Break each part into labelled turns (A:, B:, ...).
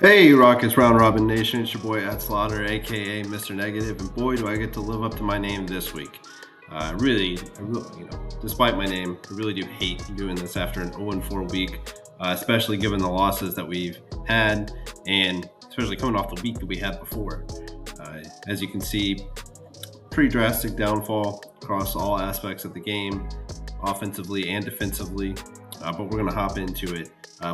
A: Hey, Rockets Round Robin Nation, it's your boy at Slaughter, aka Mr. Negative, and boy, do I get to live up to my name this week. Despite my name, I really do hate doing this after an 0-4 week, especially given the losses that we've had, and especially coming off the week that we had before. As you can see, pretty drastic downfall across all aspects of the game, offensively and defensively, but we're going to hop into it.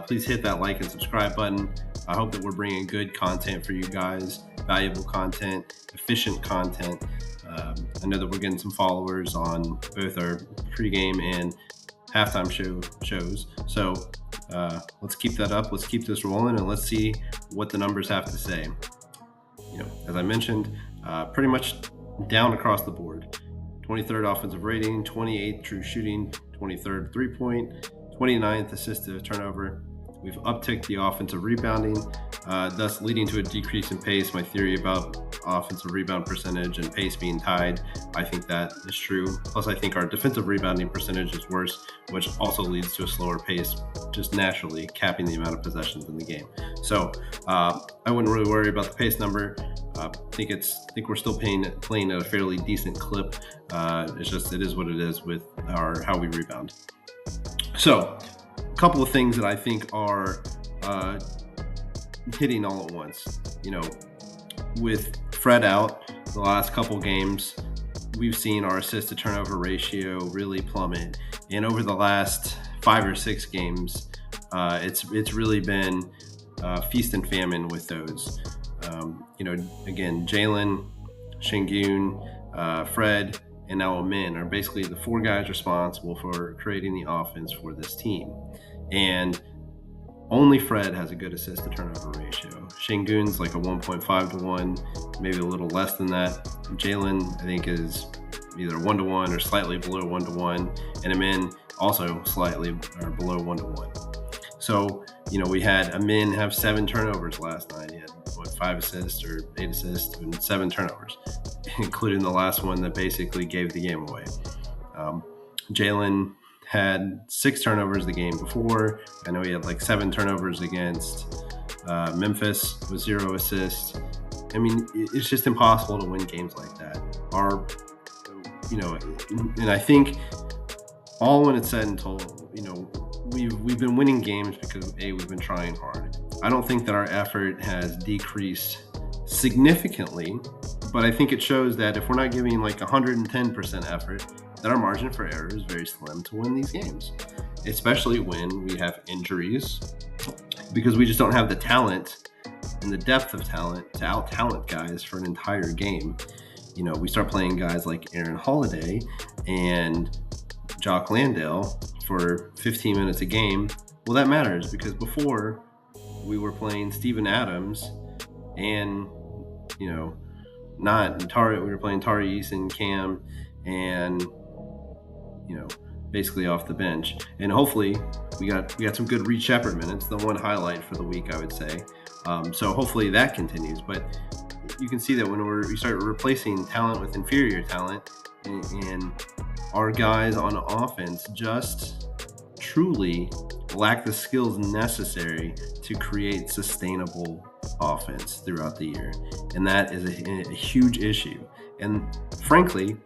A: Please hit that like and subscribe button. I hope that we're bringing good content for you guys, valuable content, efficient content. I know that we're getting some followers on both our pregame and halftime shows. So let's keep that up. Let's keep this rolling, and let's see what the numbers have to say. As I mentioned, pretty much down across the board. 23rd offensive rating, 28th true shooting, 23rd 3-point, 29th assist to turnover. We've upticked the offensive rebounding, thus leading to a decrease in pace. My theory about offensive rebound percentage and pace being tied, I think that is true. Plus, I think our defensive rebounding percentage is worse, which also leads to a slower pace, just naturally capping the amount of possessions in the game. So I wouldn't really worry about the pace number. I think we're still playing at a fairly decent clip. It is what it is with how we rebound. So, a couple of things that I think are hitting all at once. With Fred out the last couple games, we've seen our assist to turnover ratio really plummet, and over the last 5 or 6 games, it's really been feast and famine with those. Again, Jalen, Şengün, Fred, and now Amin are basically the 4 guys responsible for creating the offense for this team. And only Fred has a good assist to turnover ratio. Şengün's like a 1.5 to 1, maybe a little less than that. Jalen, I think, is either 1 to 1 or slightly below 1 to 1. And Amin also slightly or below 1 to 1. So, we had Amin have 7 turnovers last night. He had 5 assists or 8 assists and 7 turnovers, including the last one that basically gave the game away. Jalen had 6 turnovers the game before. I know he had like 7 turnovers against Memphis with 0 assists. I mean, it's just impossible to win games like that. And I think all when it's said and told, we've been winning games because we've been trying hard. I don't think that our effort has decreased significantly, but I think it shows that if we're not giving like 110% effort, that our margin for error is very slim to win these games, especially when we have injuries, because we just don't have the talent and the depth of talent to out-talent guys for an entire game. We start playing guys like Aaron Holiday and Jock Landale for 15 minutes a game. Well, that matters because before we were playing Steven Adams and, we were playing Tari Eason, Cam, and, basically off the bench. And hopefully we got some good Reed Shepherd minutes, the one highlight for the week, I would say. So hopefully that continues. But you can see that when we start replacing talent with inferior talent, and our guys on offense just truly lack the skills necessary to create sustainable offense throughout the year. And that is a huge issue. And frankly,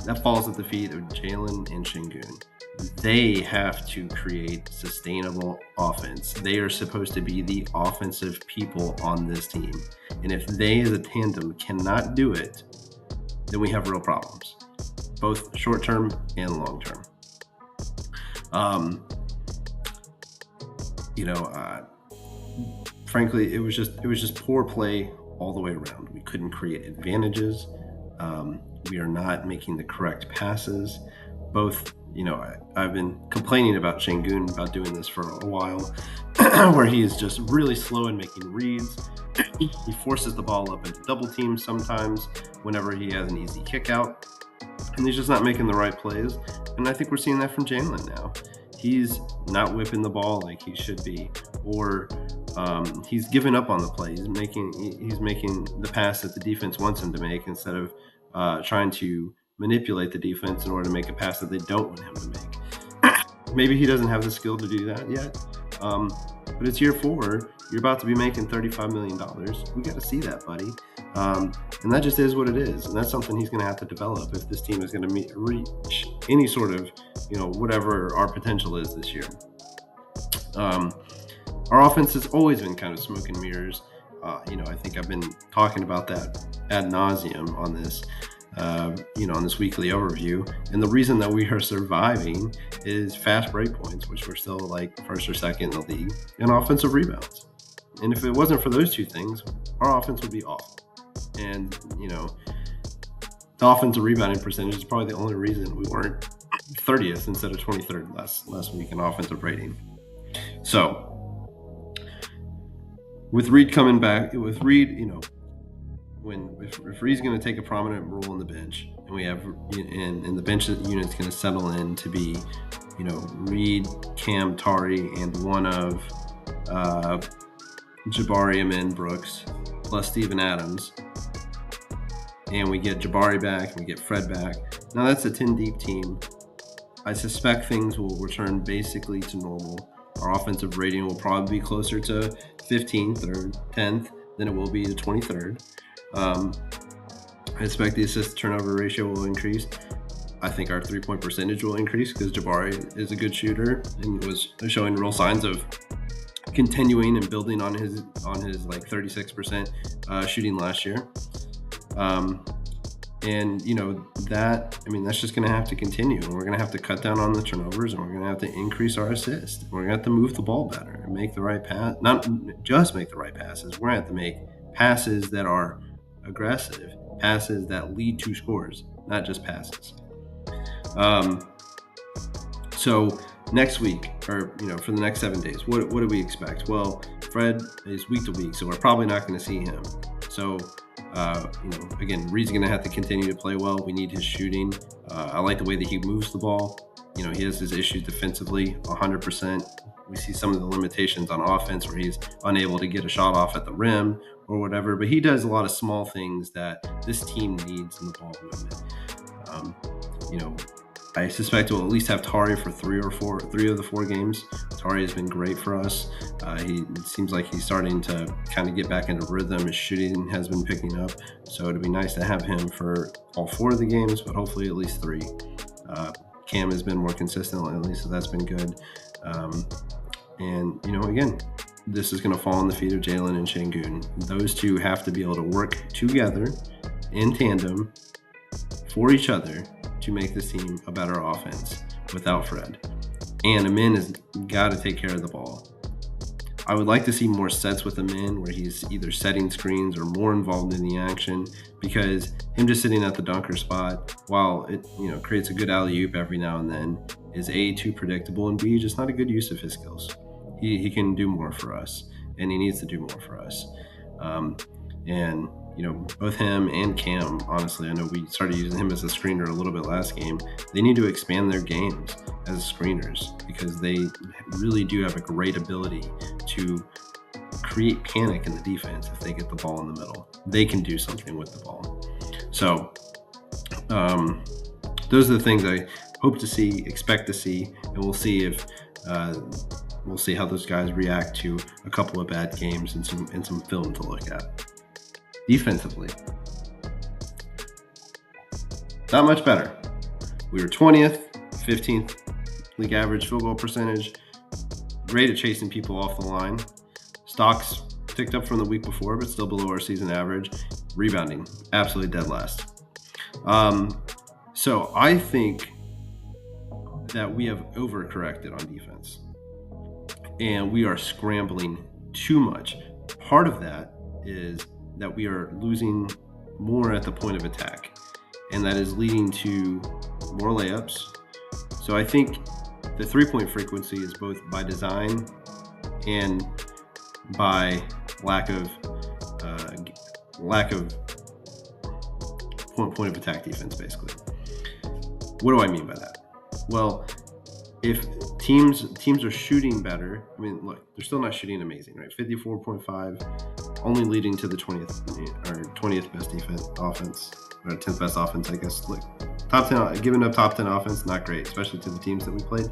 A: that falls at the feet of Jalen and Şengün. They have to create sustainable offense. They are supposed to be the offensive people on this team. And if they as a tandem cannot do it, then we have real problems, both short-term and long-term. Frankly, it was just poor play all the way around. We couldn't create advantages. We are not making the correct passes. Both, I've been complaining about Şengün about doing this for a while, where he is just really slow in making reads. He forces the ball up into double teams sometimes whenever he has an easy kick out, and he's just not making the right plays. And I think we're seeing that from Jalen now. He's not whipping the ball like he should be, or he's giving up on the play. He's making the pass that the defense wants him to make instead of trying to manipulate the defense in order to make a pass that they don't want him to make. Maybe he doesn't have the skill to do that yet, but it's year 4, You're about to be making $35 million. We got to see that, buddy. And that just is what it is. And that's something he's going to have to develop if this team is going to reach any sort of, whatever our potential is this year. Our offense has always been kind of smoke and mirrors. I think I've been talking about that ad nauseum on this, on this weekly overview. And the reason that we are surviving is fast break points, which we're still like first or second in the league, and offensive rebounds. And if it wasn't for those two things, our offense would be awful. And, the offensive rebounding percentage is probably the only reason we weren't 30th instead of 23rd last week in offensive rating. So, with Reed coming back, if Reed's going to take a prominent role on the bench, and we have, and the bench unit's going to settle in to be, Reed, Cam, Tari, and one of Jabari, Amin, Brooks, plus Steven Adams, and we get Jabari back, and we get Fred back. Now that's a 10-deep team. I suspect things will return basically to normal. Our offensive rating will probably be closer to 15th or 10th than it will be to 23rd. I expect the assist turnover ratio will increase. I think our 3-point percentage will increase because Jabari is a good shooter and was showing real signs of continuing and building on his like 36% shooting last year. That's just going to have to continue, and we're going to have to cut down on the turnovers, and we're going to have to increase our assists. We're going to have to move the ball better and make the right pass, not just make the right passes. We're going to have to make passes that are aggressive, passes that lead to scores, not just passes. So next week, or for the next 7 days, what do we expect? Well, Fred is week to week, so we're probably not going to see him. So again, Reed's going to have to continue to play well. We need his shooting. I like the way that he moves the ball. He has his issues defensively, 100%. We see some of the limitations on offense where he's unable to get a shot off at the rim or whatever, but he does a lot of small things that this team needs in the ball movement. I suspect we'll at least have Tari for three of the 4 games. Tari has been great for us. It seems like he's starting to kind of get back into rhythm. His shooting has been picking up, so it'd be nice to have him for all 4 of the games, but hopefully at least 3. Cam has been more consistent lately, so that's been good. Again, this is going to fall on the feet of Jalen and Şengün. Those two have to be able to work together in tandem for each other to make this team a better offense without Fred. And Amin has got to take care of the ball. I would like to see more sets with Amin where he's either setting screens or more involved in the action, because him just sitting at the dunker spot, while it creates a good alley-oop every now and then, is A, too predictable, and B, just not a good use of his skills. He can do more for us, and he needs to do more for us. Both him and Cam, honestly, I know we started using him as a screener a little bit last game. They need to expand their games as screeners, because they really do have a great ability to create panic in the defense if they get the ball in the middle. They can do something with the ball. So those are the things I hope to see, expect to see, and we'll see if we'll see how those guys react to a couple of bad games and some film to look at. Defensively, not much better. We were 20th, 15th league average field goal percentage. Great at chasing people off the line. Stocks ticked up from the week before, but still below our season average. Rebounding, absolutely dead last. So I think that we have overcorrected on defense, and we are scrambling too much. Part of that is that we are losing more at the point of attack, and that is leading to more layups. So I think the 3-point frequency is both by design and by lack of point of attack defense, basically. What do I mean by that? Well, if teams are shooting better, I mean, look, they're still not shooting amazing, right? 54.5, only leading to the 20th best defense offense, or 10th best offense, I guess. Look, top 10, giving up top 10 offense, not great, especially to the teams that we played.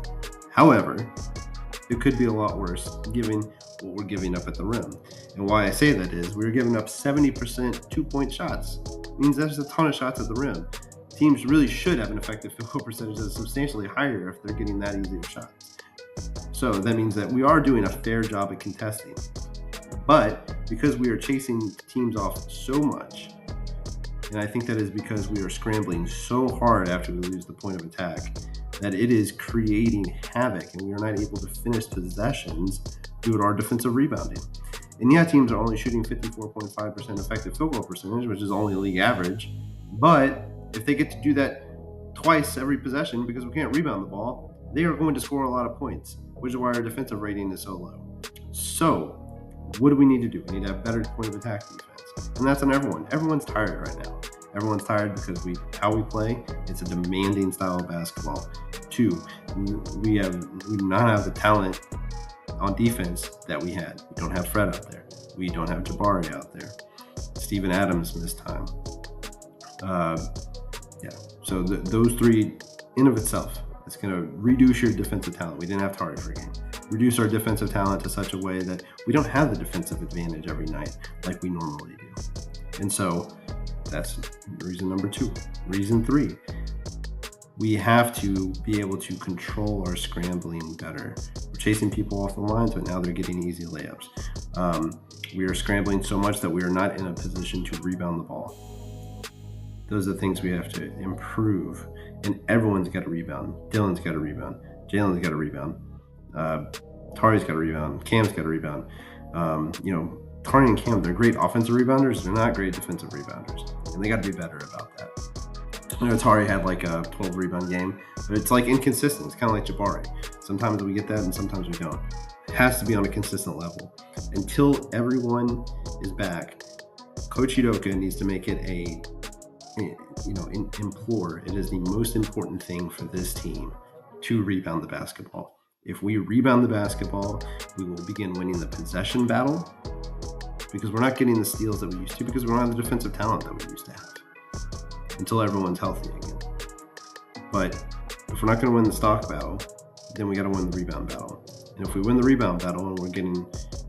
A: However, it could be a lot worse given what we're giving up at the rim. And why I say that is we're giving up 70% 2-point shots. It means there's a ton of shots at the rim. Teams really should have an effective field goal percentage that's substantially higher if they're getting that easy of shots. So that means that we are doing a fair job at contesting. But because we are chasing teams off so much, and I think that is because we are scrambling so hard after we lose the point of attack, that it is creating havoc and we are not able to finish possessions due to our defensive rebounding. And yeah, teams are only shooting 54.5% effective field goal percentage, which is only league average. But if they get to do that twice every possession because we can't rebound the ball, they are going to score a lot of points, which is why our defensive rating is so low. So what do we need to do? We need to have better point of attack defense. And that's on everyone. Everyone's tired right now. Everyone's tired because how we play, it's a demanding style of basketball. 2, we do not have the talent on defense that we had. We don't have Fred out there. We don't have Jabari out there. Steven Adams missed time. So those 3 in of itself, it's going to reduce your defensive talent. We didn't have Tari for a game. Reduce our defensive talent to such a way that we don't have the defensive advantage every night like we normally do. And so that's reason number 2. Reason 3, we have to be able to control our scrambling better. We're chasing people off the lines, but now they're getting easy layups. We are scrambling so much that we are not in a position to rebound the ball. Those are the things we have to improve. And everyone's got to rebound. Dylan's got to rebound. Jalen's got to rebound. Tari's got to rebound. Cam's got to rebound. Tari and Cam, they're great offensive rebounders. They're not great defensive rebounders. And they got to be better about that. Tari had like a 12 rebound game, but it's like inconsistent. It's kind of like Jabari. Sometimes we get that and sometimes we don't. It has to be on a consistent level. Until everyone is back, Coach Udoka needs to make it implore. It is the most important thing for this team to rebound the basketball. If we rebound the basketball, we will begin winning the possession battle because we're not getting the steals that we used to because we don't have the defensive talent that we used to have until everyone's healthy again. But if we're not going to win the stock battle, then we got to win the rebound battle. And if we win the rebound battle and we're getting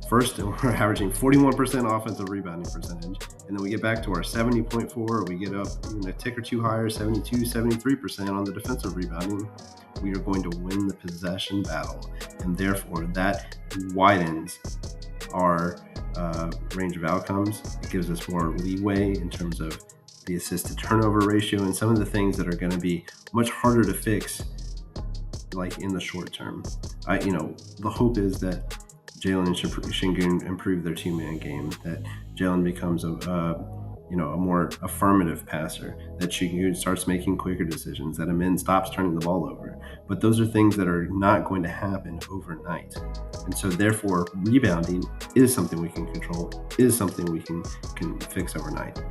A: first and we're averaging 41% offensive rebounding percentage, and then we get back to our 70.4, or we get up even a tick or two higher, 72, 73% on the defensive rebounding, we are going to win the possession battle. And therefore, that widens our range of outcomes. It gives us more leeway in terms of the assist to turnover ratio and some of the things that are going to be much harder to fix, like in the short term. The hope is that Jalen and Shingun improve their two-man game, that Jalen becomes a more affirmative passer, that Shingun starts making quicker decisions, that Amin stops turning the ball over. But those are things that are not going to happen overnight. And so therefore, rebounding is something we can control, is something we can fix overnight.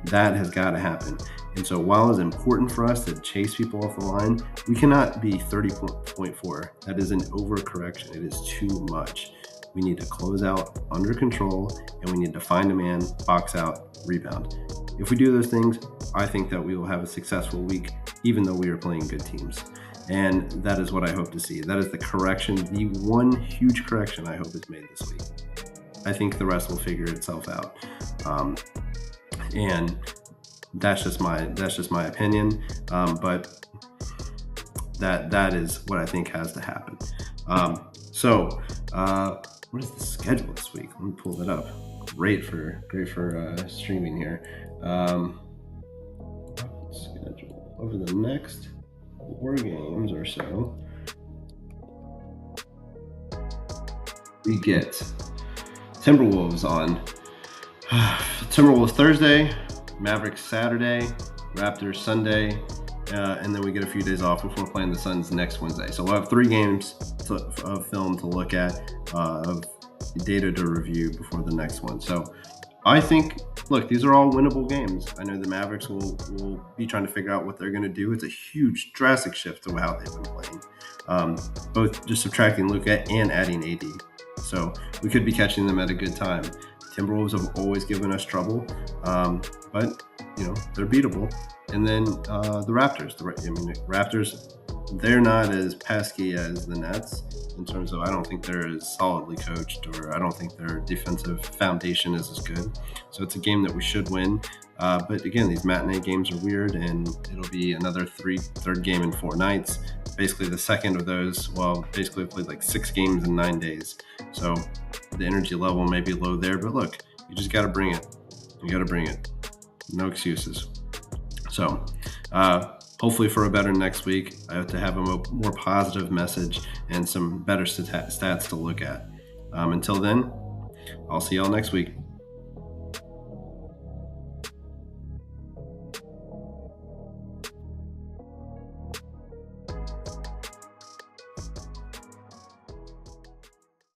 A: That has got to happen. And so while it's important for us to chase people off the line, we cannot be 30.4. That is an overcorrection. It is too much. We need to close out under control, and we need to find a man, box out, rebound. If we do those things, I think that we will have a successful week, even though we are playing good teams. And that is what I hope to see. That is the correction, the one huge correction I hope is made this week. I think the rest will figure itself out. And that's just my opinion. But that is what I think has to happen. What is the schedule this week? Let me pull that up. Great for streaming here. Schedule over the next 4 games or so. We get Timberwolves on Timberwolves Thursday, Mavericks Saturday, Raptors Sunday, and then we get a few days off before playing the Suns next Wednesday. So we'll have 3 games of film to look at, of data to review before the next one. So I think, look, these are all winnable games. I know the Mavericks will be trying to figure out what they're going to do. It's a huge, drastic shift to how they've been playing, both just subtracting Luka and adding AD. So we could be catching them at a good time. Timberwolves have always given us trouble, but they're beatable. And then the Raptors. Raptors they're not as pesky as the Nets in terms of I don't think they're as solidly coached, or I don't think their defensive foundation is as good. So it's a game that we should win. But again, these matinee games are weird, and it'll be another third game in 4 nights. Basically, the second of those. Well, basically, we played like 6 games in 9 days. So the energy level may be low there, but look, you just got to bring it. You got to bring it. No excuses. So, hopefully for a better next week. I hope to have a more positive message and some better stats to look at. Until then, I'll see y'all next week.